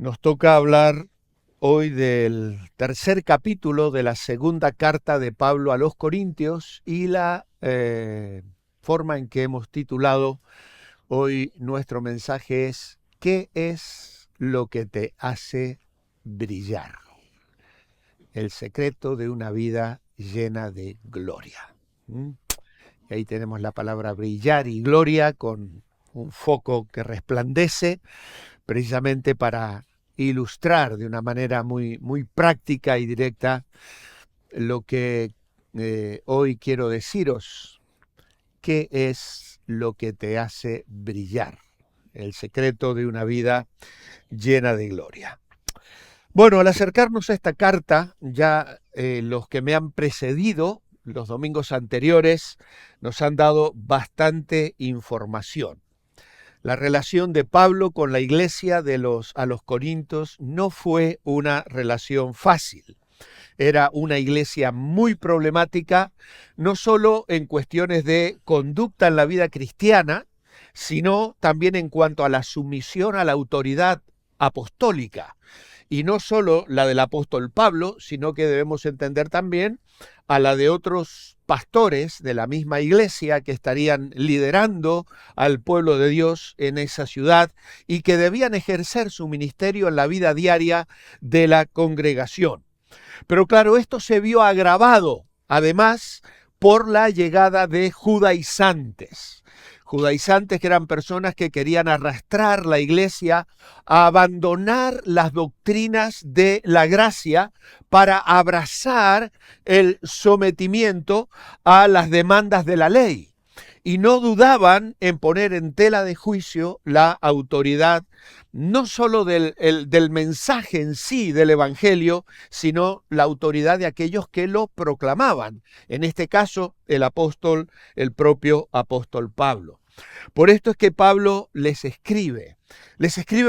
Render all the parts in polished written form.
Nos toca hablar hoy del tercer capítulo de la segunda carta de Pablo a los Corintios y la forma en que hemos titulado hoy nuestro mensaje es ¿qué es lo que te hace brillar? El secreto de una vida llena de gloria. Y ahí tenemos la palabra brillar y gloria con un foco que resplandece precisamente para ilustrar de una manera muy práctica y directa lo que hoy quiero deciros. ¿Qué es lo que te hace brillar? El secreto de una vida llena de gloria. Bueno, al acercarnos a esta carta, ya los que me han precedido, los domingos anteriores, nos han dado bastante información. La relación de Pablo con la iglesia a los Corintios no fue una relación fácil. Era una iglesia muy problemática, no solo en cuestiones de conducta en la vida cristiana, sino también en cuanto a la sumisión a la autoridad apostólica. Y no solo la del apóstol Pablo, sino que debemos entender también a la de otros pastores de la misma iglesia que estarían liderando al pueblo de Dios en esa ciudad y que debían ejercer su ministerio en la vida diaria de la congregación. Pero claro, esto se vio agravado, además, por la llegada de judaizantes. Judaizantes que eran personas que querían arrastrar la iglesia a abandonar las doctrinas de la gracia para abrazar el sometimiento a las demandas de la ley. Y no dudaban en poner en tela de juicio la autoridad no solo del mensaje en sí del Evangelio, sino la autoridad de aquellos que lo proclamaban. En este caso, el propio apóstol Pablo. Por esto es que Pablo les escribe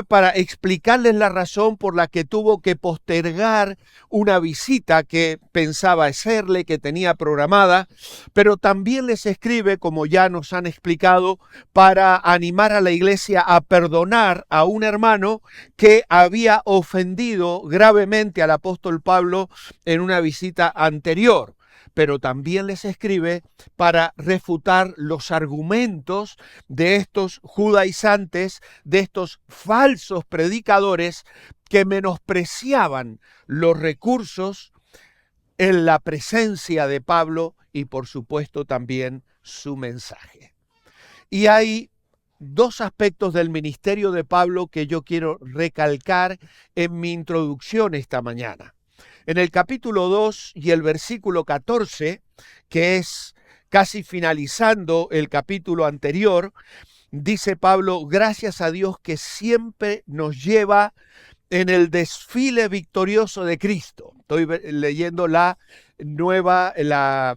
para explicarles la razón por la que tuvo que postergar una visita que pensaba hacerle, que tenía programada, pero también les escribe, como ya nos han explicado, para animar a la iglesia a perdonar a un hermano que había ofendido gravemente al apóstol Pablo en una visita anterior. Pero también les escribe para refutar los argumentos de estos judaizantes, de estos falsos predicadores que menospreciaban los recursos en la presencia de Pablo y por supuesto también su mensaje. Y hay dos aspectos del ministerio de Pablo que yo quiero recalcar en mi introducción esta mañana. En el capítulo 2 y el versículo 14, que es casi finalizando el capítulo anterior, dice Pablo, gracias a Dios que siempre nos lleva en el desfile victorioso de Cristo. Estoy leyendo la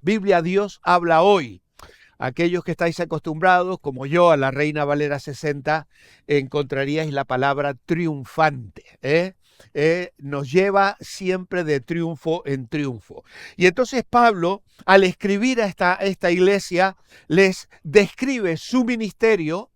Biblia Dios habla hoy. Aquellos que estáis acostumbrados, como yo, a la Reina Valera 60, encontraríais la palabra triunfante, nos lleva siempre de triunfo en triunfo. Y entonces Pablo, al escribir a esta iglesia, les describe su ministerio,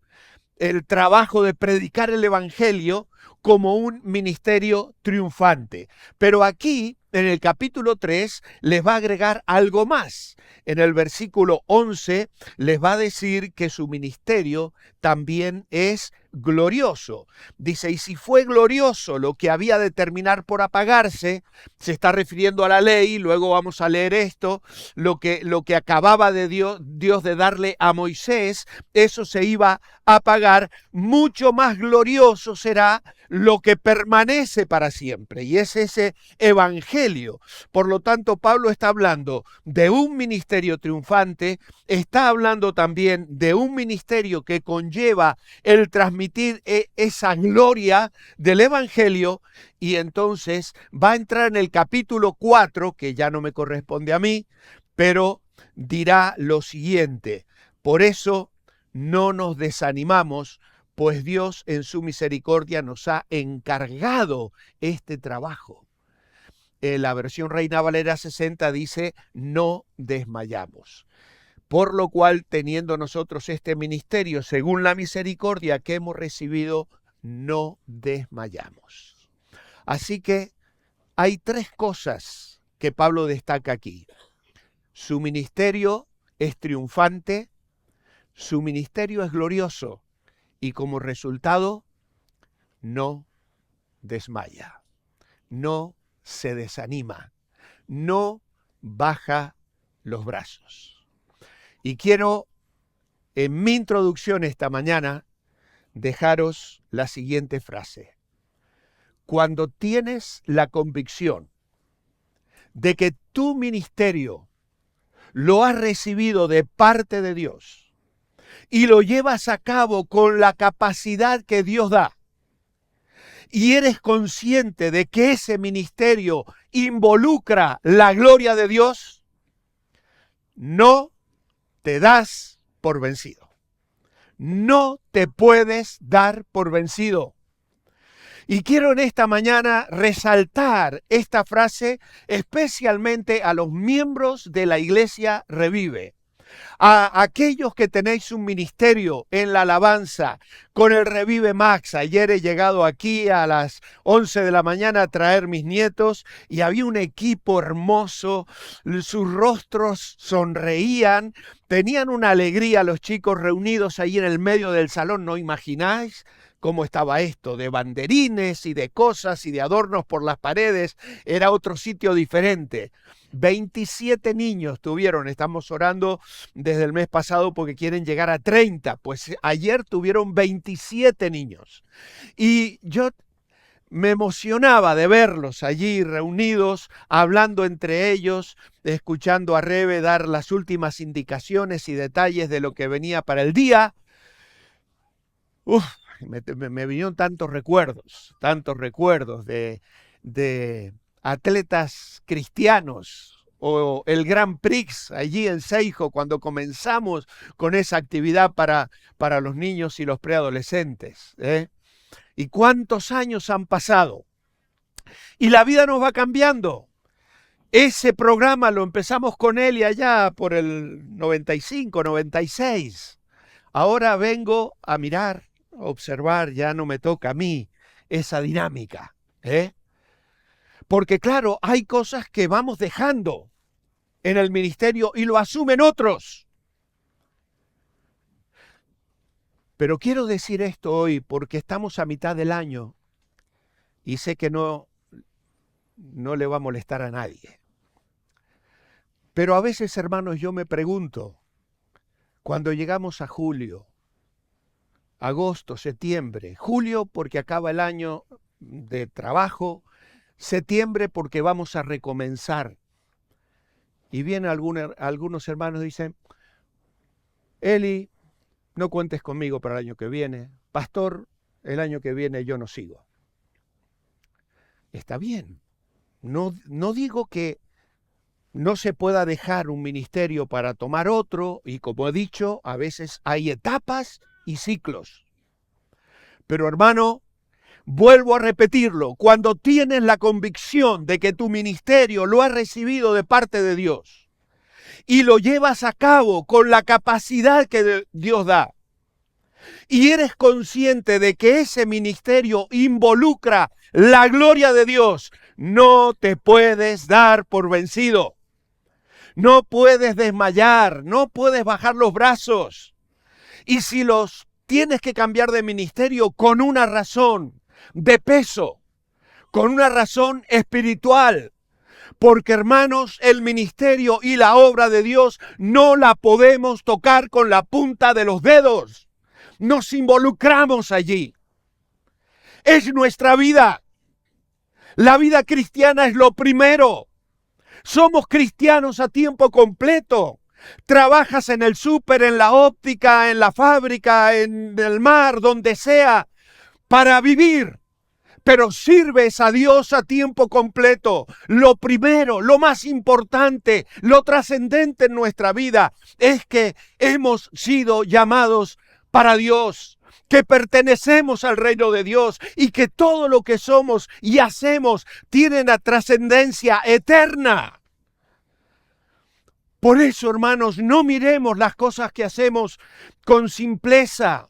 el trabajo de predicar el evangelio, como un ministerio triunfante. Pero aquí, en el capítulo 3, les va a agregar algo más. En el versículo 11 les va a decir que su ministerio también es glorioso. Dice, y si fue glorioso lo que había de terminar por apagarse, se está refiriendo a la ley, luego vamos a leer esto, lo que acababa de Dios de darle a Moisés, eso se iba a apagar, mucho más glorioso será lo que permanece para siempre, y es ese evangelio. Por lo tanto, Pablo está hablando de un ministerio triunfante, está hablando también de un ministerio que conlleva el transmitir esa gloria del evangelio, y entonces va a entrar en el capítulo 4, que ya no me corresponde a mí, pero dirá lo siguiente: por eso no nos desanimamos, pues Dios en su misericordia nos ha encargado este trabajo. La versión Reina Valera 60 dice, no desmayamos. Por lo cual, teniendo nosotros este ministerio, según la misericordia que hemos recibido, no desmayamos. Así que hay tres cosas que Pablo destaca aquí. Su ministerio es triunfante, su ministerio es glorioso y como resultado no desmaya, no se desanima, no baja los brazos. Y quiero en mi introducción esta mañana dejaros la siguiente frase. Cuando tienes la convicción de que tu ministerio lo has recibido de parte de Dios y lo llevas a cabo con la capacidad que Dios da, y eres consciente de que ese ministerio involucra la gloria de Dios, no te das por vencido. No te puedes dar por vencido. Y quiero en esta mañana resaltar esta frase especialmente a los miembros de la Iglesia Revive. A aquellos que tenéis un ministerio en la alabanza con el Revive Max. Ayer he llegado aquí a las 11 de la mañana a traer mis nietos y había un equipo hermoso, sus rostros sonreían, tenían una alegría los chicos reunidos ahí en el medio del salón, ¿no imagináis? ¿Cómo estaba esto? De banderines y de cosas y de adornos por las paredes. Era otro sitio diferente. 27 niños tuvieron, estamos orando desde el mes pasado porque quieren llegar a 30. Pues ayer tuvieron 27 niños. Y yo me emocionaba de verlos allí reunidos, hablando entre ellos, escuchando a Rebe dar las últimas indicaciones y detalles de lo que venía para el día. Me vinieron tantos recuerdos de atletas cristianos o el Grand Prix allí en Seijo cuando comenzamos con esa actividad para los niños y los preadolescentes. ¿Y cuántos años han pasado? Y la vida nos va cambiando. Ese programa lo empezamos con él y allá por el 95, 96. Ahora vengo a mirar, observar, ya no me toca a mí esa dinámica, Porque claro, hay cosas que vamos dejando en el ministerio y lo asumen otros. Pero quiero decir esto hoy porque estamos a mitad del año y sé que no le va a molestar a nadie. Pero a veces, hermanos, yo me pregunto, cuando llegamos a julio, agosto, septiembre, julio porque acaba el año de trabajo, septiembre porque vamos a recomenzar. Y vienen algunos hermanos y dicen, Eli, no cuentes conmigo para el año que viene. Pastor, el año que viene yo no sigo. Está bien. No digo que no se pueda dejar un ministerio para tomar otro y como he dicho, a veces hay etapas y ciclos. Pero hermano, vuelvo a repetirlo, cuando tienes la convicción de que tu ministerio lo has recibido de parte de Dios y lo llevas a cabo con la capacidad que Dios da y eres consciente de que ese ministerio involucra la gloria de Dios, no te puedes dar por vencido. No puedes desmayar, no puedes bajar los brazos. Y si los tienes que cambiar de ministerio con una razón de peso, con una razón espiritual. Porque, hermanos, el ministerio y la obra de Dios no la podemos tocar con la punta de los dedos. Nos involucramos allí. Es nuestra vida. La vida cristiana es lo primero. Somos cristianos a tiempo completo. Trabajas en el súper, en la óptica, en la fábrica, en el mar, donde sea, para vivir. Pero sirves a Dios a tiempo completo. Lo primero, lo más importante, lo trascendente en nuestra vida es que hemos sido llamados para Dios, que pertenecemos al reino de Dios y que todo lo que somos y hacemos tiene una trascendencia eterna. Por eso, hermanos, no miremos las cosas que hacemos con simpleza.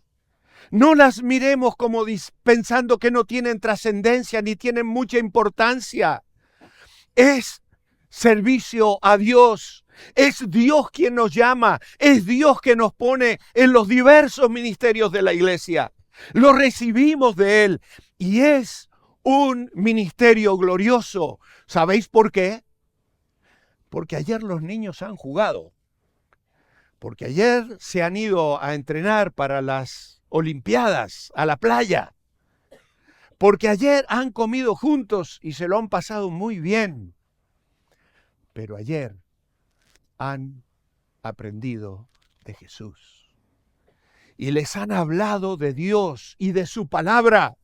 No las miremos como pensando que no tienen trascendencia ni tienen mucha importancia. Es servicio a Dios. Es Dios quien nos llama. Es Dios que nos pone en los diversos ministerios de la iglesia. Lo recibimos de Él y es un ministerio glorioso. ¿Sabéis por qué? Porque ayer los niños han jugado. Porque ayer se han ido a entrenar para las Olimpiadas, a la playa. Porque ayer han comido juntos y se lo han pasado muy bien. Pero ayer han aprendido de Jesús. Y les han hablado de Dios y de su palabra.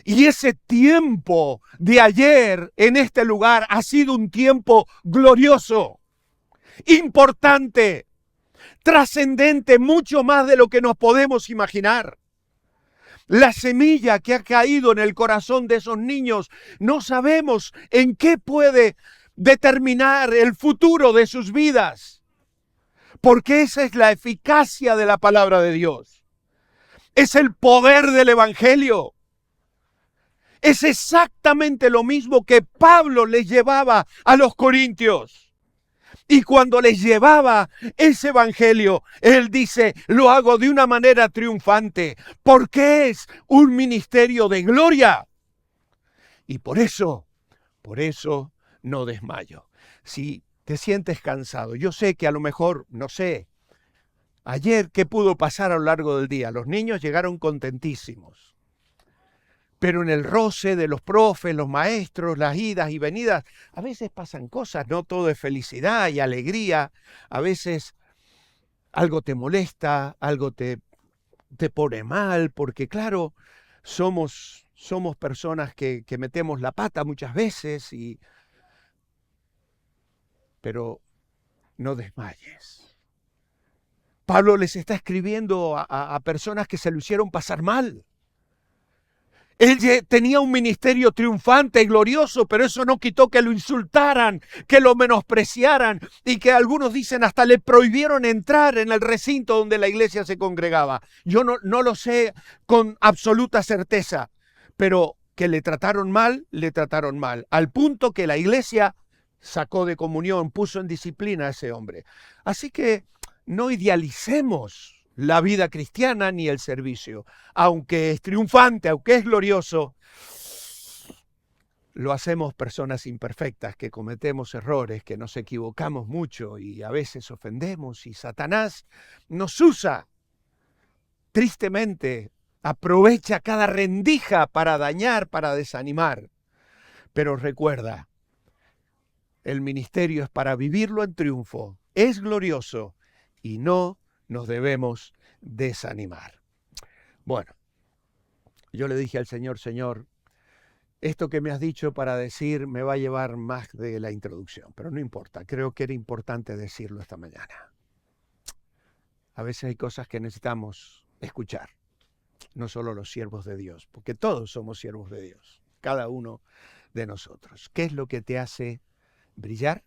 Y ese tiempo de ayer en este lugar ha sido un tiempo glorioso, importante, trascendente, mucho más de lo que nos podemos imaginar. La semilla que ha caído en el corazón de esos niños, no sabemos en qué puede determinar el futuro de sus vidas, porque esa es la eficacia de la palabra de Dios. Es el poder del evangelio. Es exactamente lo mismo que Pablo les llevaba a los corintios. Y cuando les llevaba ese evangelio, él dice, lo hago de una manera triunfante, porque es un ministerio de gloria. Y por eso no desmayo. Si te sientes cansado, yo sé que a lo mejor, no sé, ayer, ¿qué pudo pasar a lo largo del día? Los niños llegaron contentísimos. Pero en el roce de los profes, los maestros, las idas y venidas, a veces pasan cosas, no todo es felicidad y alegría. A veces algo te molesta, algo te pone mal, porque claro, somos personas que metemos la pata muchas veces, pero no desmayes. Pablo les está escribiendo a personas que se lo hicieron pasar mal. Él tenía un ministerio triunfante y glorioso, pero eso no quitó que lo insultaran, que lo menospreciaran y que algunos dicen hasta le prohibieron entrar en el recinto donde la iglesia se congregaba. Yo no lo sé con absoluta certeza, pero que le trataron mal, al punto que la iglesia sacó de comunión, puso en disciplina a ese hombre. Así que no idealicemos la vida cristiana ni el servicio. Aunque es triunfante, aunque es glorioso, lo hacemos personas imperfectas, que cometemos errores, que nos equivocamos mucho y a veces ofendemos, y Satanás nos usa tristemente, aprovecha cada rendija para dañar, para desanimar. Pero recuerda, el ministerio es para vivirlo en triunfo, es glorioso y no nos debemos desanimar. Bueno, yo le dije al Señor, Señor, esto que me has dicho para decir me va a llevar más de la introducción, pero no importa, creo que era importante decirlo esta mañana. A veces hay cosas que necesitamos escuchar, no solo los siervos de Dios, porque todos somos siervos de Dios, cada uno de nosotros. ¿Qué es lo que te hace brillar?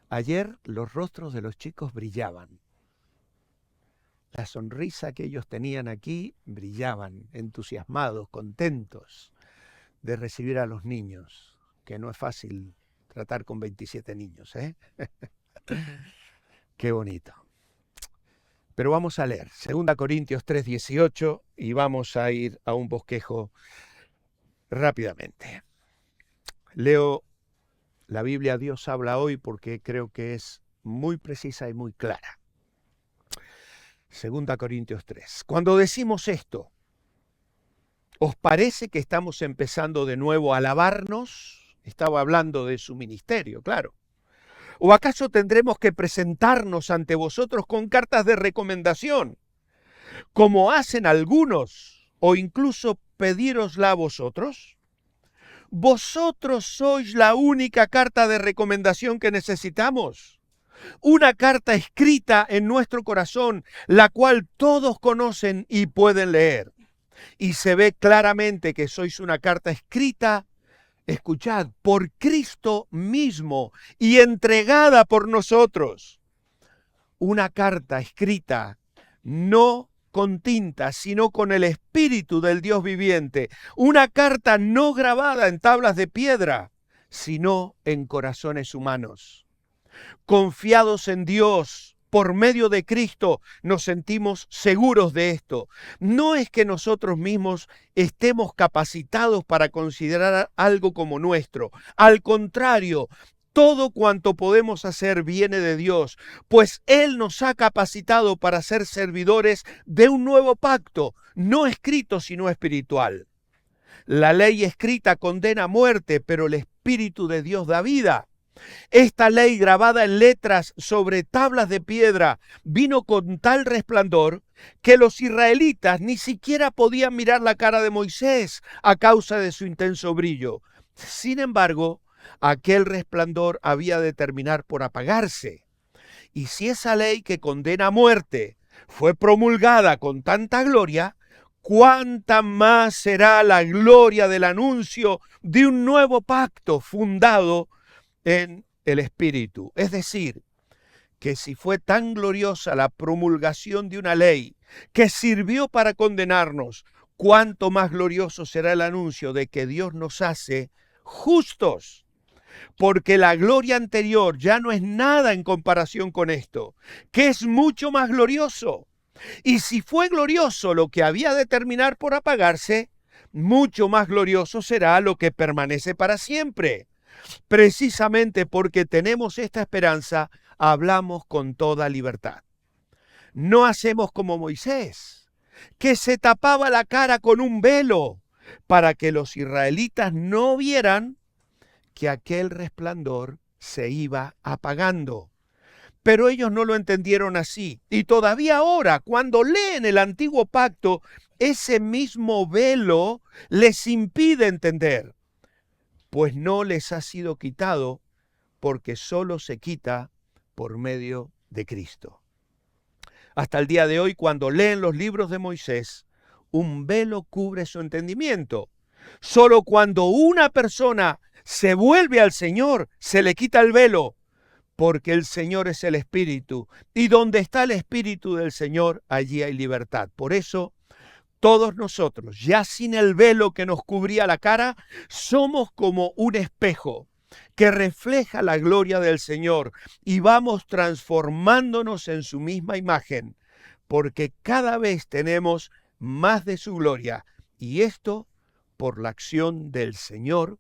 Ayer los rostros de los chicos brillaban. La sonrisa que ellos tenían aquí brillaban, entusiasmados, contentos de recibir a los niños, que no es fácil tratar con 27 niños, ¿eh? Qué bonito. Pero vamos a leer 2 Corintios 3:18 y vamos a ir a un bosquejo rápidamente. Leo la Biblia Dios habla hoy porque creo que es muy precisa y muy clara. 2 Corintios 3. Cuando decimos esto, ¿os parece que estamos empezando de nuevo a alabarnos? Estaba hablando de su ministerio, claro. ¿O acaso tendremos que presentarnos ante vosotros con cartas de recomendación, como hacen algunos, o incluso pedírosla a vosotros? Vosotros sois la única carta de recomendación que necesitamos. Una carta escrita en nuestro corazón, la cual todos conocen y pueden leer. Y se ve claramente que sois una carta escrita, escuchad, por Cristo mismo y entregada por nosotros. Una carta escrita no con tinta, sino con el Espíritu del Dios viviente. Una carta no grabada en tablas de piedra, sino en corazones humanos. Confiados en Dios, por medio de Cristo, nos sentimos seguros de esto. No es que nosotros mismos estemos capacitados para considerar algo como nuestro. Al contrario, todo cuanto podemos hacer viene de Dios, pues Él nos ha capacitado para ser servidores de un nuevo pacto, no escrito sino espiritual. La ley escrita condena a muerte, pero el Espíritu de Dios da vida. Esta ley grabada en letras sobre tablas de piedra vino con tal resplandor que los israelitas ni siquiera podían mirar la cara de Moisés a causa de su intenso brillo. Sin embargo, aquel resplandor había de terminar por apagarse. Y si esa ley que condena a muerte fue promulgada con tanta gloria, ¿cuánta más será la gloria del anuncio de un nuevo pacto fundado en el Espíritu? Es decir, que si fue tan gloriosa la promulgación de una ley que sirvió para condenarnos, cuánto más glorioso será el anuncio de que Dios nos hace justos, porque la gloria anterior ya no es nada en comparación con esto, que es mucho más glorioso. Y si fue glorioso lo que había de terminar por apagarse, mucho más glorioso será lo que permanece para siempre. Precisamente porque tenemos esta esperanza, hablamos con toda libertad. No hacemos como Moisés, que se tapaba la cara con un velo para que los israelitas no vieran que aquel resplandor se iba apagando. Pero ellos no lo entendieron así. Y todavía ahora, cuando leen el antiguo pacto, ese mismo velo les impide entender, pues no les ha sido quitado, porque solo se quita por medio de Cristo. Hasta el día de hoy, cuando leen los libros de Moisés, un velo cubre su entendimiento. Solo cuando una persona se vuelve al Señor, se le quita el velo, porque el Señor es el Espíritu, y donde está el Espíritu del Señor, allí hay libertad. Por eso, todos nosotros, ya sin el velo que nos cubría la cara, somos como un espejo que refleja la gloria del Señor y vamos transformándonos en su misma imagen, porque cada vez tenemos más de su gloria, y esto por la acción del Señor,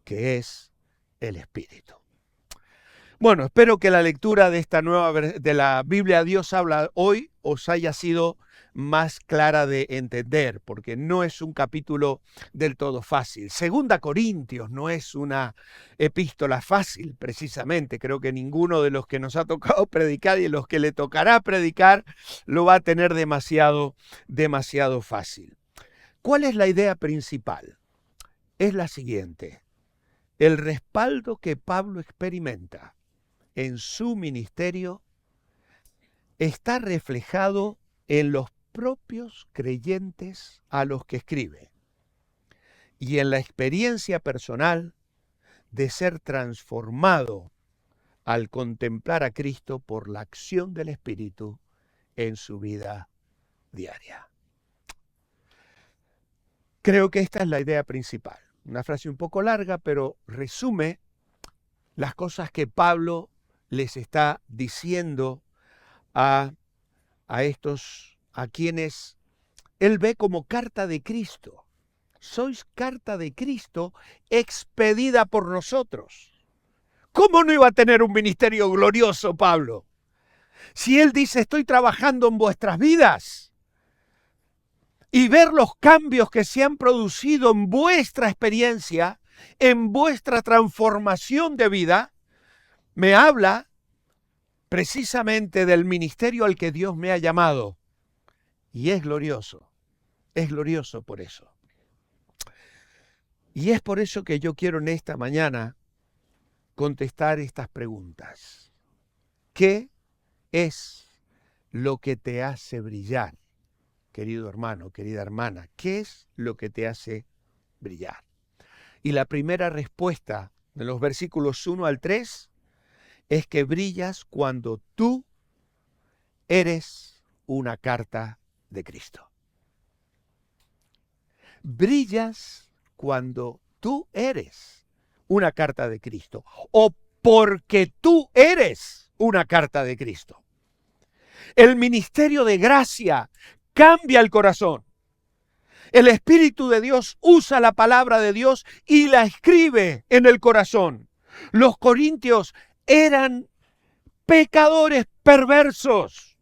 que es el Espíritu. Bueno, espero que la lectura de esta de la Biblia Dios habla hoy os haya sido más clara de entender, porque no es un capítulo del todo fácil. Segunda Corintios no es una epístola fácil, precisamente. Creo que ninguno de los que nos ha tocado predicar y los que le tocará predicar lo va a tener demasiado fácil. ¿Cuál es la idea principal? Es la siguiente: el respaldo que Pablo experimenta en su ministerio está reflejado en los propios creyentes a los que escribe y en la experiencia personal de ser transformado al contemplar a Cristo por la acción del Espíritu en su vida diaria. Creo que esta es la idea principal. Una frase un poco larga, pero resume las cosas que Pablo les está diciendo a quienes él ve como carta de Cristo. Sois carta de Cristo expedida por nosotros. ¿Cómo no iba a tener un ministerio glorioso, Pablo? Si él dice, estoy trabajando en vuestras vidas, y ver los cambios que se han producido en vuestra experiencia, en vuestra transformación de vida, me habla precisamente del ministerio al que Dios me ha llamado. Y es glorioso por eso. Y es por eso que yo quiero en esta mañana contestar estas preguntas. ¿Qué es lo que te hace brillar, querido hermano, querida hermana? ¿Qué es lo que te hace brillar? Y la primera respuesta de los versículos 1 al 3 es que brillas cuando tú eres una carta de Cristo. Brillas cuando tú eres una carta de Cristo o porque tú eres una carta de Cristo. El ministerio de gracia cambia el corazón. El Espíritu de Dios usa la palabra de Dios y la escribe en el corazón. Los corintios eran pecadores perversos.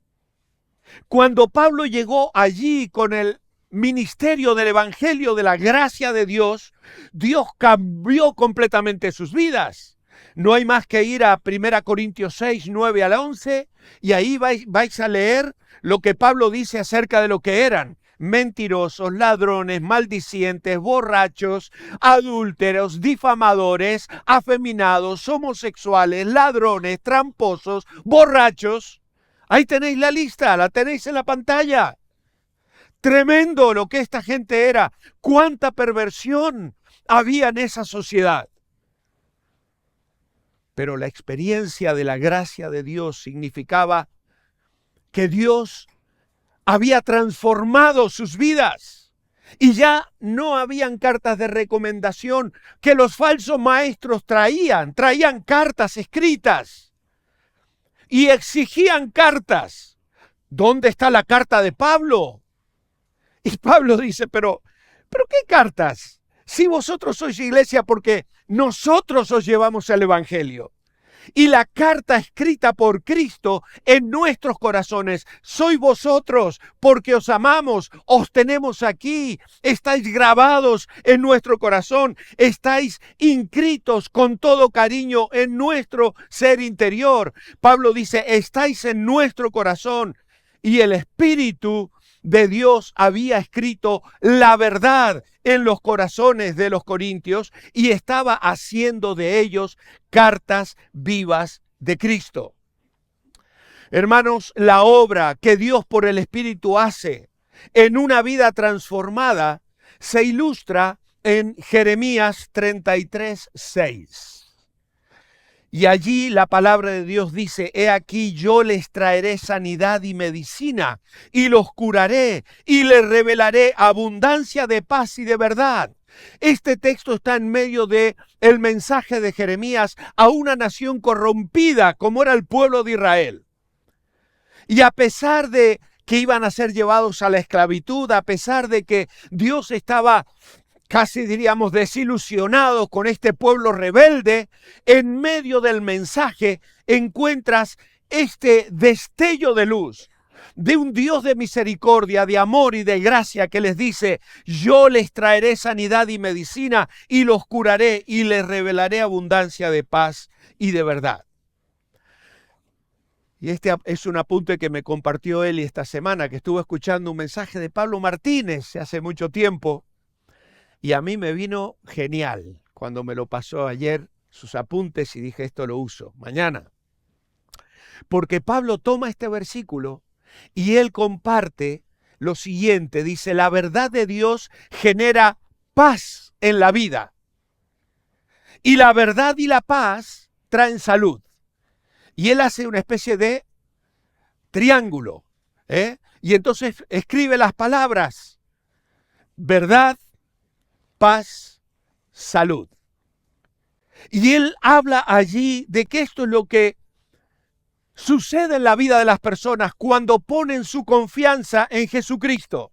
Cuando Pablo llegó allí con el ministerio del Evangelio de la gracia de Dios, Dios cambió completamente sus vidas. No hay más que ir a 1 Corintios 6, 9 al 11, y ahí vais a leer lo que Pablo dice acerca de lo que eran: mentirosos, ladrones, maldicientes, borrachos, adúlteros, difamadores, afeminados, homosexuales, ladrones, tramposos, borrachos. Ahí tenéis la lista, la tenéis en la pantalla. Tremendo lo que esta gente era. Cuánta perversión había en esa sociedad. Pero la experiencia de la gracia de Dios significaba que Dios había transformado sus vidas y ya no habían cartas de recomendación que los falsos maestros traían cartas escritas y exigían cartas. ¿Dónde está la carta de Pablo? Y Pablo dice, pero ¿qué cartas? Si vosotros sois iglesia, porque nosotros os llevamos el Evangelio. Y la carta escrita por Cristo en nuestros corazones sois vosotros, porque os amamos, os tenemos aquí, estáis grabados en nuestro corazón, estáis inscritos con todo cariño en nuestro ser interior. Pablo dice, estáis en nuestro corazón, y el Espíritu de Dios había escrito la verdad en los corazones de los corintios y estaba haciendo de ellos cartas vivas de Cristo. Hermanos, la obra que Dios por el Espíritu hace en una vida transformada se ilustra en Jeremías 33, 6. Y allí la palabra de Dios dice, he aquí yo les traeré sanidad y medicina, y los curaré, y les revelaré abundancia de paz y de verdad. Este texto está en medio de el mensaje de Jeremías a una nación corrompida como era el pueblo de Israel. Y a pesar de que iban a ser llevados a la esclavitud, a pesar de que Dios estaba casi diríamos desilusionado con este pueblo rebelde, en medio del mensaje encuentras este destello de luz de un Dios de misericordia, de amor y de gracia que les dice, yo les traeré sanidad y medicina y los curaré y les revelaré abundancia de paz y de verdad. Y este es un apunte que me compartió Eli esta semana, que estuvo escuchando un mensaje de Pablo Martínez hace mucho tiempo. Y a mí me vino genial cuando me lo pasó ayer sus apuntes y dije, esto lo uso mañana. Porque Pablo toma este versículo y él comparte lo siguiente. Dice, la verdad de Dios genera paz en la vida. Y la verdad y la paz traen salud. Y él hace una especie de triángulo. Y entonces escribe las palabras, verdad, paz, salud. Y él habla allí de que esto es lo que sucede en la vida de las personas cuando ponen su confianza en Jesucristo.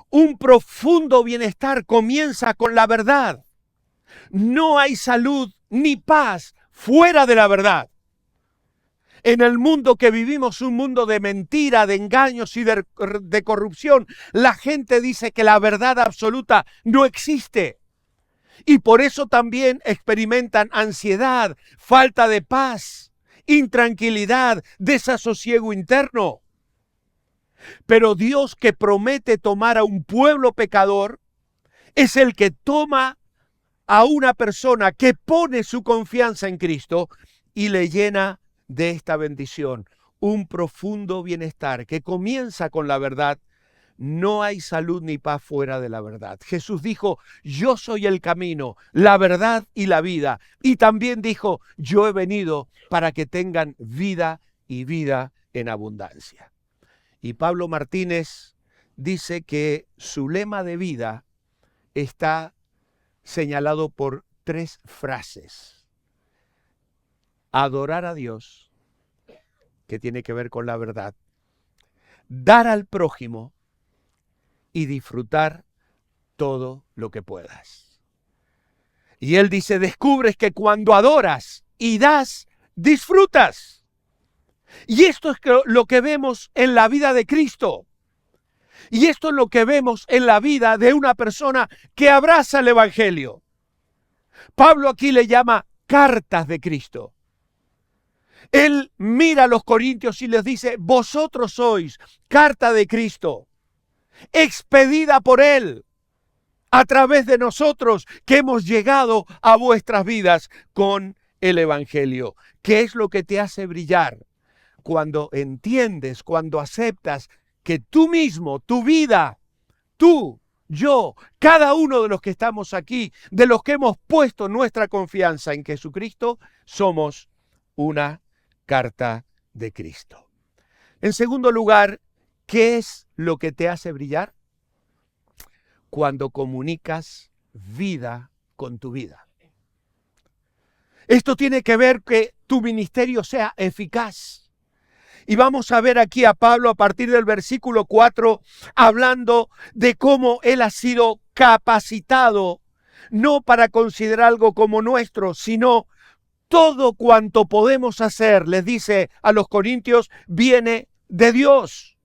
Un profundo bienestar comienza con la verdad. No hay salud ni paz fuera de la verdad. En el mundo que vivimos, un mundo de mentira, de engaños y de corrupción, la gente dice que la verdad absoluta no existe. Y por eso también experimentan ansiedad, falta de paz, intranquilidad, desasosiego interno. Pero Dios, que promete tomar a un pueblo pecador, es el que toma a una persona que pone su confianza en Cristo y le llena de esta bendición, un profundo bienestar que comienza con la verdad. No hay salud ni paz fuera de la verdad. Jesús dijo, yo soy el camino, la verdad y la vida. Y también dijo, yo he venido para que tengan vida y vida en abundancia. Y Pablo Martínez dice que su lema de vida está señalado por 3 frases. Adorar a Dios, que tiene que ver con la verdad. Dar al prójimo y disfrutar todo lo que puedas. Y él dice, descubres que cuando adoras y das, disfrutas. Y esto es lo que vemos en la vida de Cristo. Y esto es lo que vemos en la vida de una persona que abraza el Evangelio. Pablo aquí le llama cartas de Cristo. Él mira a los corintios y les dice, vosotros sois carta de Cristo, expedida por Él, a través de nosotros que hemos llegado a vuestras vidas con el Evangelio. ¿Qué es lo que te hace brillar? Cuando entiendes, cuando aceptas que tú mismo, tu vida, tú, yo, cada uno de los que estamos aquí, de los que hemos puesto nuestra confianza en Jesucristo, somos una carta de Cristo. En segundo lugar, ¿qué es lo que te hace brillar? Cuando comunicas vida con tu vida. Esto tiene que ver que tu ministerio sea eficaz. Y vamos a ver aquí a Pablo a partir del versículo 4, hablando de cómo él ha sido capacitado, no para considerar algo como nuestro, sino todo cuanto podemos hacer, les dice a los corintios, viene de Dios.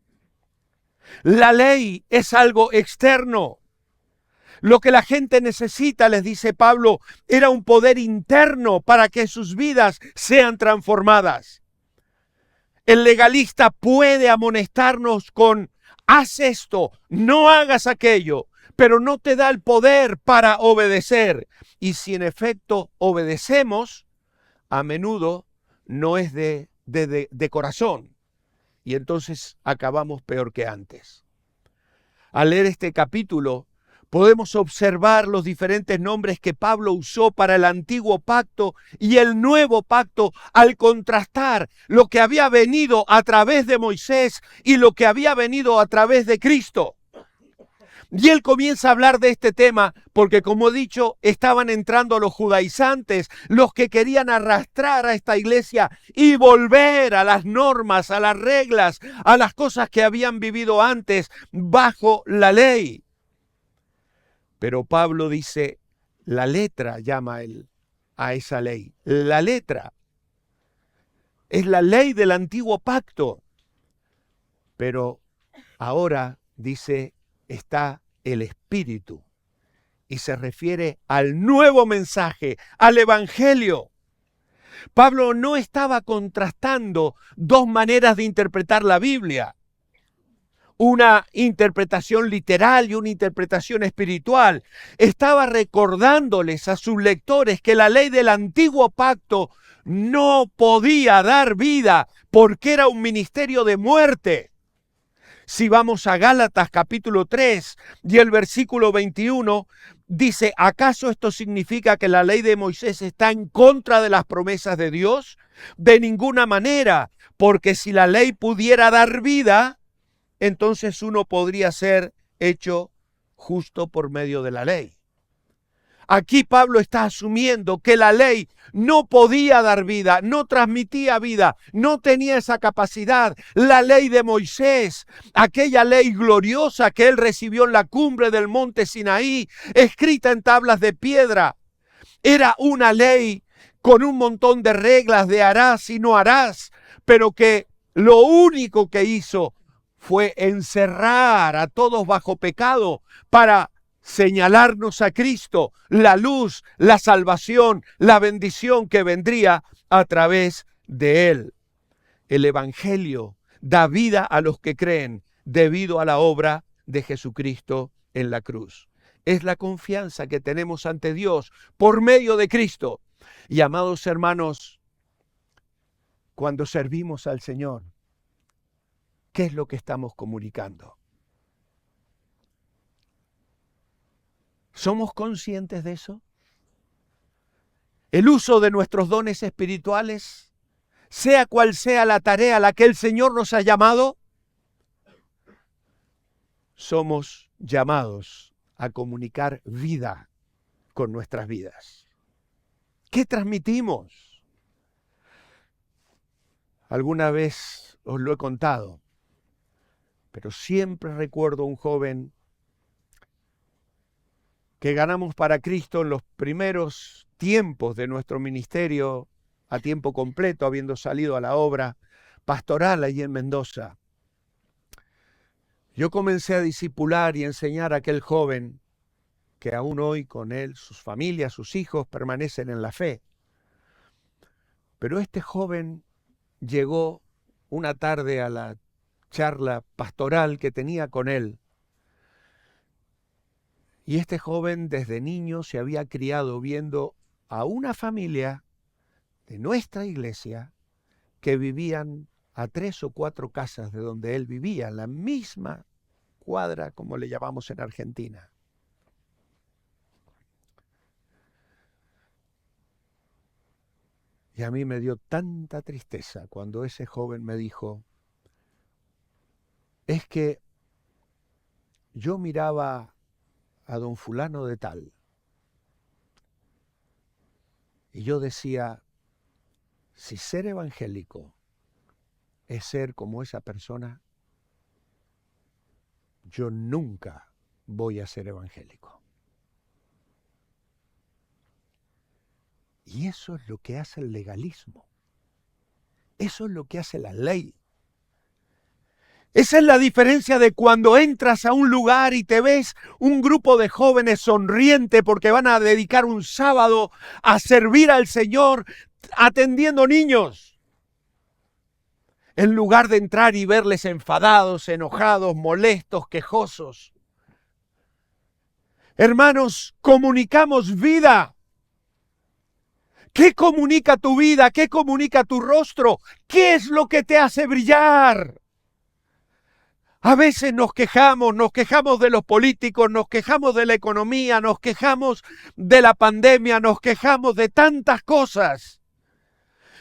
La ley es algo externo. Lo que la gente necesita, les dice Pablo, era un poder interno para que sus vidas sean transformadas. El legalista puede amonestarnos con, haz esto, no hagas aquello, pero no te da el poder para obedecer. Y si en efecto obedecemos, a menudo no es de corazón. Y entonces acabamos peor que antes. Al leer este capítulo, podemos observar los diferentes nombres que Pablo usó para el antiguo pacto y el nuevo pacto al contrastar lo que había venido a través de Moisés y lo que había venido a través de Cristo. Y él comienza a hablar de este tema porque, como he dicho, estaban entrando los judaizantes, los que querían arrastrar a esta iglesia y volver a las normas, a las reglas, a las cosas que habían vivido antes bajo la ley. Pero Pablo dice, la letra llama él a esa ley. La letra es la ley del antiguo pacto. Pero ahora, dice, está el Espíritu. Y se refiere al nuevo mensaje, al Evangelio. Pablo no estaba contrastando 2 maneras de interpretar la Biblia. Una interpretación literal y una interpretación espiritual. Estaba recordándoles a sus lectores que la ley del antiguo pacto no podía dar vida porque era un ministerio de muerte. Si vamos a Gálatas capítulo 3 y el versículo 21, dice, ¿acaso esto significa que la ley de Moisés está en contra de las promesas de Dios? De ninguna manera, porque si la ley pudiera dar vida, entonces uno podría ser hecho justo por medio de la ley. Aquí Pablo está asumiendo que la ley no podía dar vida, no transmitía vida, no tenía esa capacidad. La ley de Moisés, aquella ley gloriosa que él recibió en la cumbre del monte Sinaí, escrita en tablas de piedra, era una ley con un montón de reglas de harás y no harás, pero que lo único que hizo fue encerrar a todos bajo pecado para señalarnos a Cristo, la luz, la salvación, la bendición que vendría a través de Él. El Evangelio da vida a los que creen debido a la obra de Jesucristo en la cruz. Es la confianza que tenemos ante Dios por medio de Cristo. Y amados hermanos, cuando servimos al Señor, ¿qué es lo que estamos comunicando? ¿Somos conscientes de eso? El uso de nuestros dones espirituales, sea cual sea la tarea a la que el Señor nos ha llamado, somos llamados a comunicar vida con nuestras vidas. ¿Qué transmitimos? Alguna vez os lo he contado, pero siempre recuerdo a un joven que ganamos para Cristo en los primeros tiempos de nuestro ministerio a tiempo completo, habiendo salido a la obra pastoral allí en Mendoza. Yo comencé a discipular y enseñar a aquel joven que aún hoy con él, sus familias, sus hijos permanecen en la fe. Pero este joven llegó una tarde a la charla pastoral que tenía con él. Y este joven desde niño se había criado viendo a una familia de nuestra iglesia que vivían a 3 o 4 casas de donde él vivía, en la misma cuadra, como le llamamos en Argentina. Y a mí me dio tanta tristeza cuando ese joven me dijo, es que yo miraba a don fulano de tal y yo decía, si ser evangélico es ser como esa persona, yo nunca voy a ser evangélico. Y eso es lo que hace el legalismo. Eso es lo que hace la ley. Esa es la diferencia de cuando entras a un lugar y te ves un grupo de jóvenes sonriente porque van a dedicar un sábado a servir al Señor atendiendo niños. En lugar de entrar y verles enfadados, enojados, molestos, quejosos. Hermanos, comunicamos vida. ¿Qué comunica tu vida? ¿Qué comunica tu rostro? ¿Qué es lo que te hace brillar? A veces nos quejamos de los políticos, nos quejamos de la economía, nos quejamos de la pandemia, nos quejamos de tantas cosas.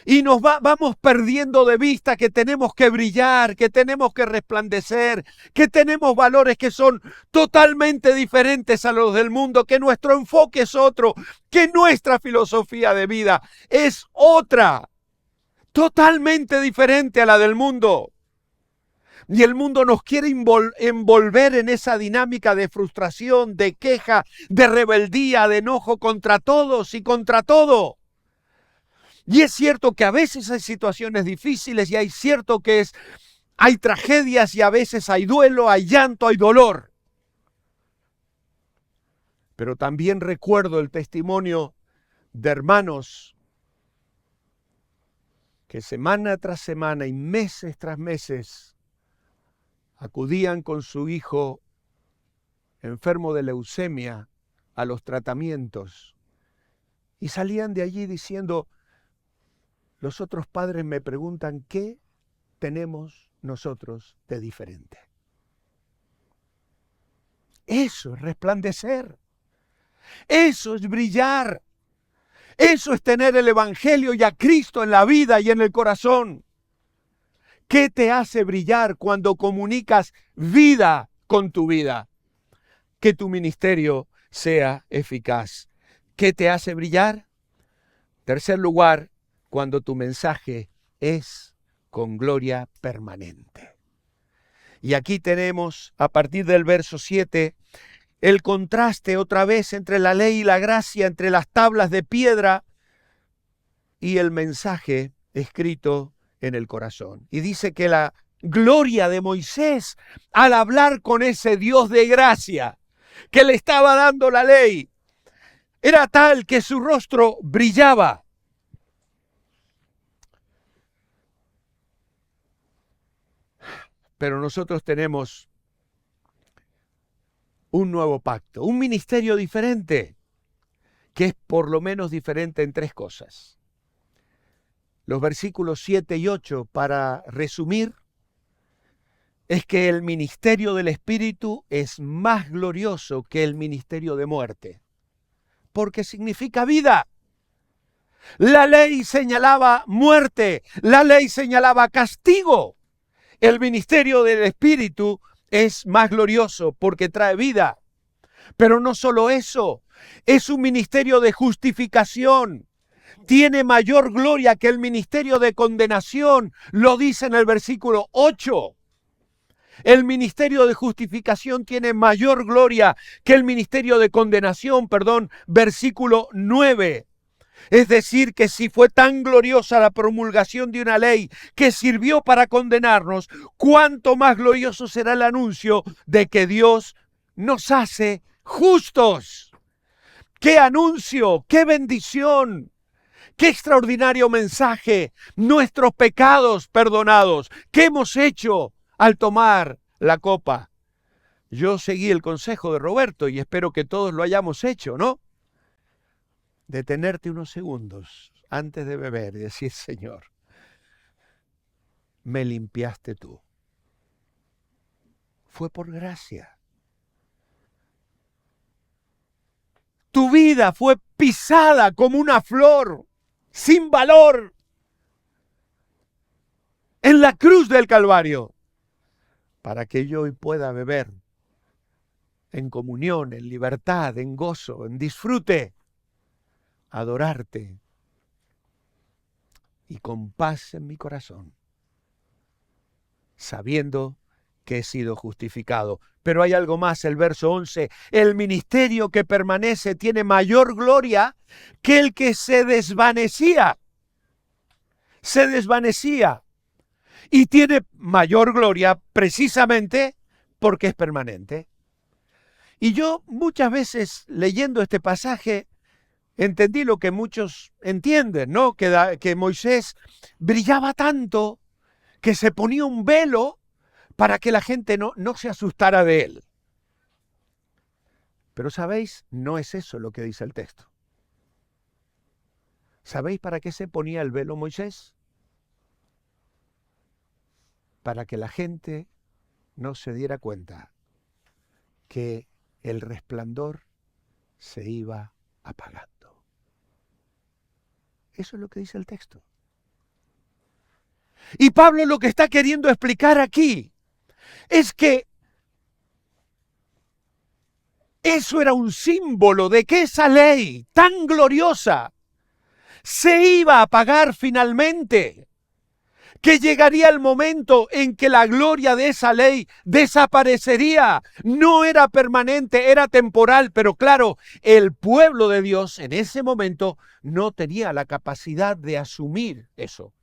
Y nos vamos perdiendo de vista que tenemos que brillar, que tenemos que resplandecer, que tenemos valores que son totalmente diferentes a los del mundo, que nuestro enfoque es otro, que nuestra filosofía de vida es otra, totalmente diferente a la del mundo. Y el mundo nos quiere envolver en esa dinámica de frustración, de queja, de rebeldía, de enojo contra todos y contra todo. Y es cierto que a veces hay situaciones difíciles y hay hay tragedias y a veces hay duelo, hay llanto, hay dolor. Pero también recuerdo el testimonio de hermanos que semana tras semana y meses tras meses acudían con su hijo enfermo de leucemia a los tratamientos y salían de allí diciendo, los otros padres me preguntan, ¿qué tenemos nosotros de diferente? Eso es resplandecer. Eso es brillar. Eso es tener el Evangelio y a Cristo en la vida y en el corazón. ¿Qué te hace brillar cuando comunicas vida con tu vida? Que tu ministerio sea eficaz. ¿Qué te hace brillar? Tercer lugar, cuando tu mensaje es con gloria permanente. Y aquí tenemos, a partir del verso 7, el contraste otra vez entre la ley y la gracia, entre las tablas de piedra y el mensaje escrito en el corazón. Y dice que la gloria de Moisés al hablar con ese Dios de gracia que le estaba dando la ley era tal que su rostro brillaba. Pero nosotros tenemos un nuevo pacto, un ministerio diferente, que es por lo menos diferente en 3 cosas. Los versículos 7 y 8, para resumir, es que el ministerio del Espíritu es más glorioso que el ministerio de muerte, porque significa vida. La ley señalaba muerte, la ley señalaba castigo. El ministerio del Espíritu es más glorioso porque trae vida. Pero no solo eso, es un ministerio de justificación. Tiene mayor gloria que el ministerio de condenación, lo dice en el versículo 8. El ministerio de justificación tiene mayor gloria que el ministerio de condenación, versículo 9. Es decir, que si fue tan gloriosa la promulgación de una ley que sirvió para condenarnos, cuánto más glorioso será el anuncio de que Dios nos hace justos. ¡Qué anuncio! ¡Qué bendición! ¡Qué extraordinario mensaje! Nuestros pecados perdonados. ¿Qué hemos hecho al tomar la copa? Yo seguí el consejo de Roberto y espero que todos lo hayamos hecho, ¿no? Detenerte unos segundos antes de beber y decir: Señor, me limpiaste tú. Fue por gracia. Tu vida fue pisada como una flor, sin valor, en la cruz del Calvario, para que yo hoy pueda beber en comunión, en libertad, en gozo, en disfrute, adorarte y con paz en mi corazón, sabiendo que he sido justificado. Pero hay algo más, el verso 11, el ministerio que permanece tiene mayor gloria que el que se desvanecía. Se desvanecía. Y tiene mayor gloria precisamente porque es permanente. Y yo muchas veces leyendo este pasaje entendí lo que muchos entienden, ¿no? Que Moisés brillaba tanto que se ponía un velo para que la gente no se asustara de él. Pero ¿sabéis? No es eso lo que dice el texto. ¿Sabéis para qué se ponía el velo Moisés? Para que la gente no se diera cuenta que el resplandor se iba apagando. Eso es lo que dice el texto. Y Pablo lo que está queriendo explicar aquí es que eso era un símbolo de que esa ley tan gloriosa se iba a apagar finalmente. Que llegaría el momento en que la gloria de esa ley desaparecería. No era permanente, era temporal, pero claro, el pueblo de Dios en ese momento no tenía la capacidad de asumir eso.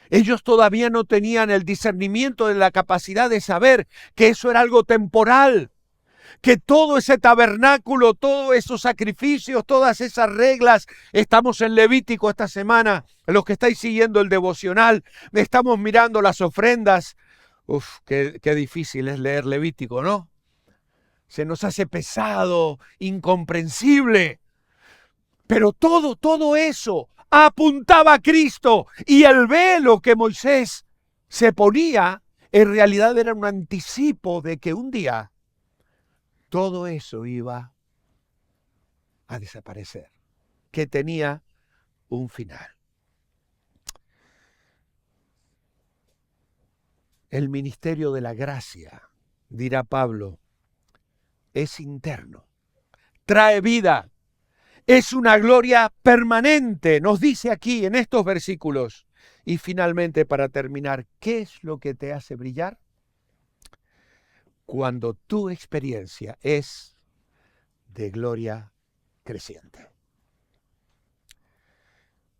Ellos todavía no tenían el discernimiento de la capacidad de saber que eso era algo temporal. Que todo ese tabernáculo, todos esos sacrificios, todas esas reglas, estamos en Levítico esta semana, los que estáis siguiendo el devocional, estamos mirando las ofrendas. Qué difícil es leer Levítico, ¿no? Se nos hace pesado, incomprensible. Pero todo eso apuntaba a Cristo, y el velo que Moisés se ponía en realidad era un anticipo de que un día todo eso iba a desaparecer, que tenía un final. El ministerio de la gracia, dirá Pablo, es interno, trae vida, es una gloria permanente, nos dice aquí en estos versículos. Y finalmente, para terminar, ¿qué es lo que te hace brillar? Cuando tu experiencia es de gloria creciente.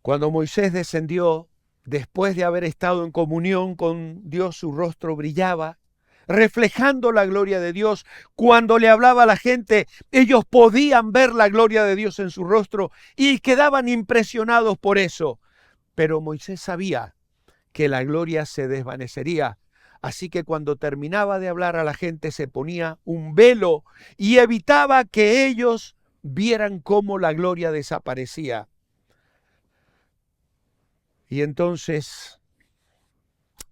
Cuando Moisés descendió, después de haber estado en comunión con Dios, su rostro brillaba, reflejando la gloria de Dios. Cuando le hablaba a la gente, ellos podían ver la gloria de Dios en su rostro y quedaban impresionados por eso. Pero Moisés sabía que la gloria se desvanecería. Así que cuando terminaba de hablar a la gente se ponía un velo y evitaba que ellos vieran cómo la gloria desaparecía. Y entonces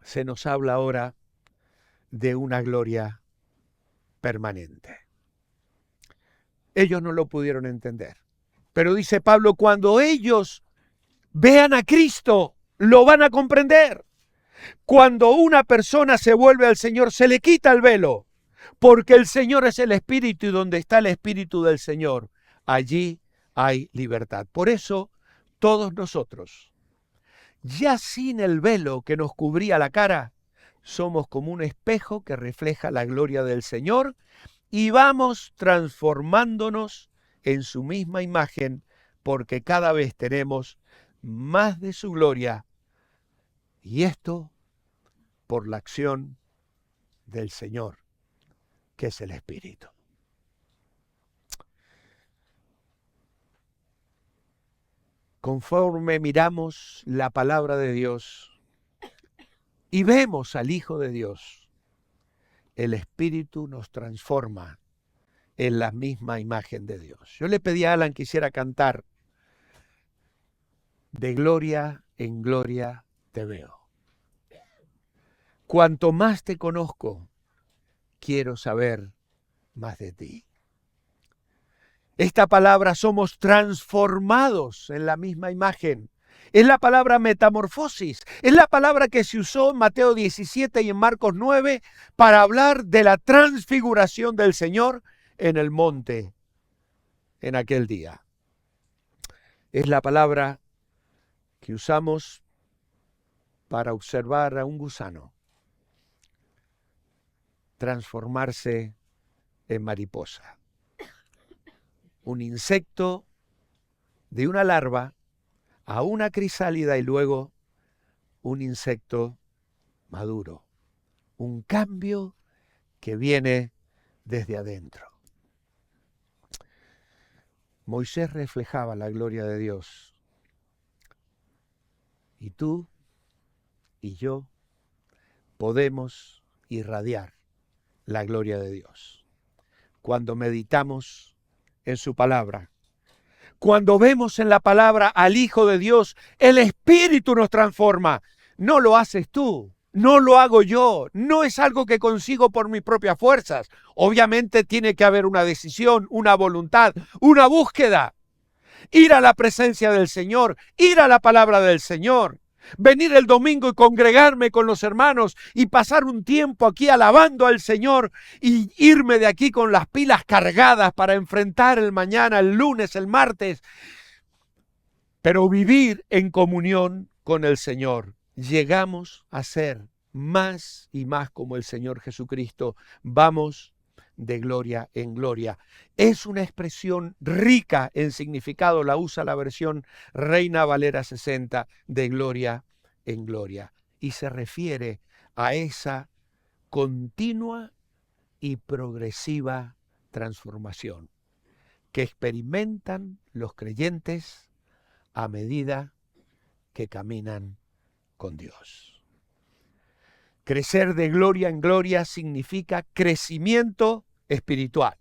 se nos habla ahora de una gloria permanente. Ellos no lo pudieron entender. Pero dice Pablo, cuando ellos vean a Cristo, lo van a comprender. Cuando una persona se vuelve al Señor, se le quita el velo, porque el Señor es el Espíritu y donde está el Espíritu del Señor, allí hay libertad. Por eso, todos nosotros, ya sin el velo que nos cubría la cara, somos como un espejo que refleja la gloria del Señor y vamos transformándonos en su misma imagen, porque cada vez tenemos más de su gloria, y esto por la acción del Señor, que es el Espíritu. Conforme miramos la palabra de Dios y vemos al Hijo de Dios, el Espíritu nos transforma en la misma imagen de Dios. Yo le pedí a Alan que hiciera cantar De gloria en gloria te veo. Cuanto más te conozco, quiero saber más de ti. Esta palabra somos transformados en la misma imagen. Es la palabra metamorfosis. Es la palabra que se usó en Mateo 17 y en Marcos 9 para hablar de la transfiguración del Señor en el monte en aquel día. Es la palabra que usamos para observar a un gusano transformarse en mariposa. Un insecto de una larva a una crisálida y luego un insecto maduro. Un cambio que viene desde adentro. Moisés reflejaba la gloria de Dios. Y tú y yo podemos irradiar la gloria de Dios cuando meditamos en su palabra. Cuando vemos en la palabra al Hijo de Dios, el Espíritu nos transforma. No lo haces tú, no lo hago yo, no es algo que consigo por mis propias fuerzas. Obviamente tiene que haber una decisión, una voluntad, una búsqueda. Ir a la presencia del Señor, ir a la palabra del Señor. Venir el domingo y congregarme con los hermanos y pasar un tiempo aquí alabando al Señor y irme de aquí con las pilas cargadas para enfrentar el mañana, el lunes, el martes. Pero vivir en comunión con el Señor. Llegamos a ser más y más como el Señor Jesucristo. Vamos de gloria en gloria. Es una expresión rica en significado, la usa la versión Reina Valera 60, de gloria en gloria. Y se refiere a esa continua y progresiva transformación que experimentan los creyentes a medida que caminan con Dios. Crecer de gloria en gloria significa crecimiento espiritual.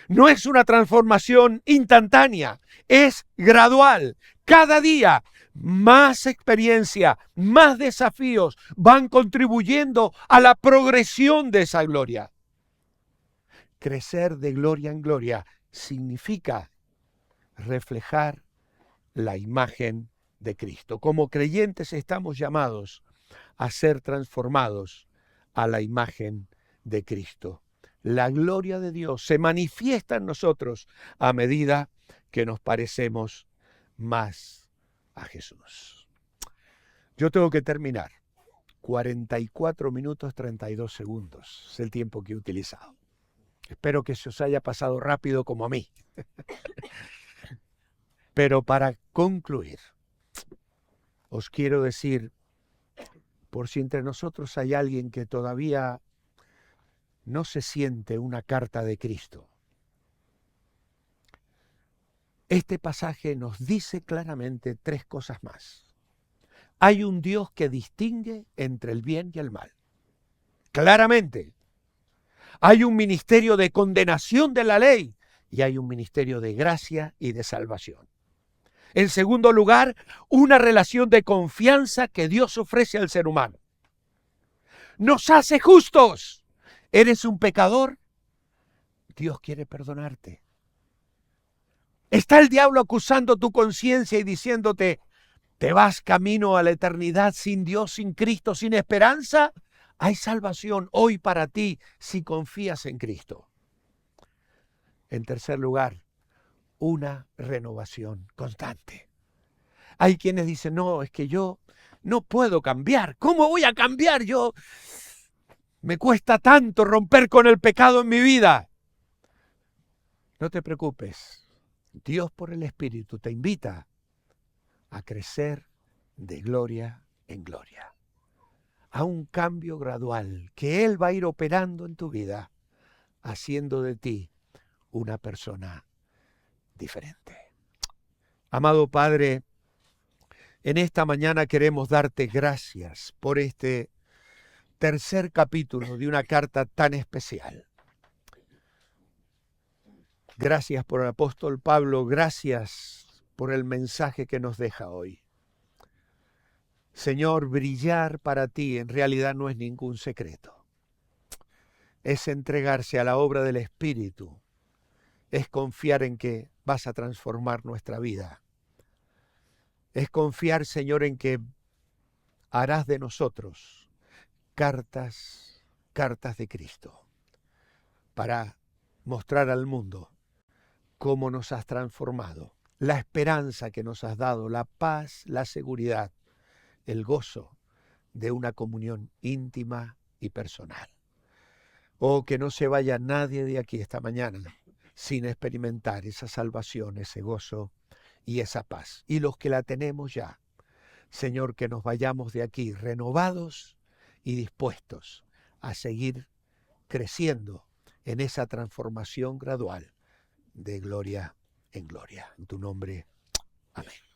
No es una transformación instantánea, es gradual. Cada día más experiencia, más desafíos van contribuyendo a la progresión de esa gloria. Crecer de gloria en gloria significa reflejar la imagen de Cristo. Como creyentes estamos llamados a ser transformados a la imagen de Cristo. La gloria de Dios se manifiesta en nosotros a medida que nos parecemos más a Jesús. Yo tengo que terminar. 44 minutos 32 segundos es el tiempo que he utilizado. Espero que se os haya pasado rápido como a mí. Pero para concluir, os quiero decir, por si entre nosotros hay alguien que todavía no se siente una carta de Cristo. Este pasaje nos dice claramente tres cosas más. Hay un Dios que distingue entre el bien y el mal. Claramente. Hay un ministerio de condenación de la ley y hay un ministerio de gracia y de salvación. En segundo lugar, una relación de confianza que Dios ofrece al ser humano. Nos hace justos. ¿Eres un pecador? Dios quiere perdonarte. ¿Está el diablo acusando tu conciencia y diciéndote, ¿Te vas camino a la eternidad sin Dios, sin Cristo, sin esperanza? Hay salvación hoy para ti si confías en Cristo. En tercer lugar, una renovación constante. Hay quienes dicen, no, es que yo no puedo cambiar. ¿Cómo voy a cambiar? Me cuesta tanto romper con el pecado en mi vida. No te preocupes. Dios por el Espíritu te invita a crecer de gloria en gloria, a un cambio gradual que Él va a ir operando en tu vida, haciendo de ti una persona diferente. Amado Padre, en esta mañana queremos darte gracias por este tercer capítulo de una carta tan especial. Gracias por el apóstol Pablo, gracias por el mensaje que nos deja hoy. Señor, brillar para ti en realidad no es ningún secreto. Es entregarse a la obra del Espíritu. Es confiar en que vas a transformar nuestra vida. Es confiar, Señor, en que harás de nosotros cartas de Cristo para mostrar al mundo cómo nos has transformado, la esperanza que nos has dado, la paz, la seguridad, el gozo de una comunión íntima y personal. Oh, que no se vaya nadie de aquí esta mañana sin experimentar esa salvación, ese gozo y esa paz. Y los que la tenemos ya, Señor, que nos vayamos de aquí renovados y dispuestos a seguir creciendo en esa transformación gradual de gloria en gloria. En tu nombre, amén.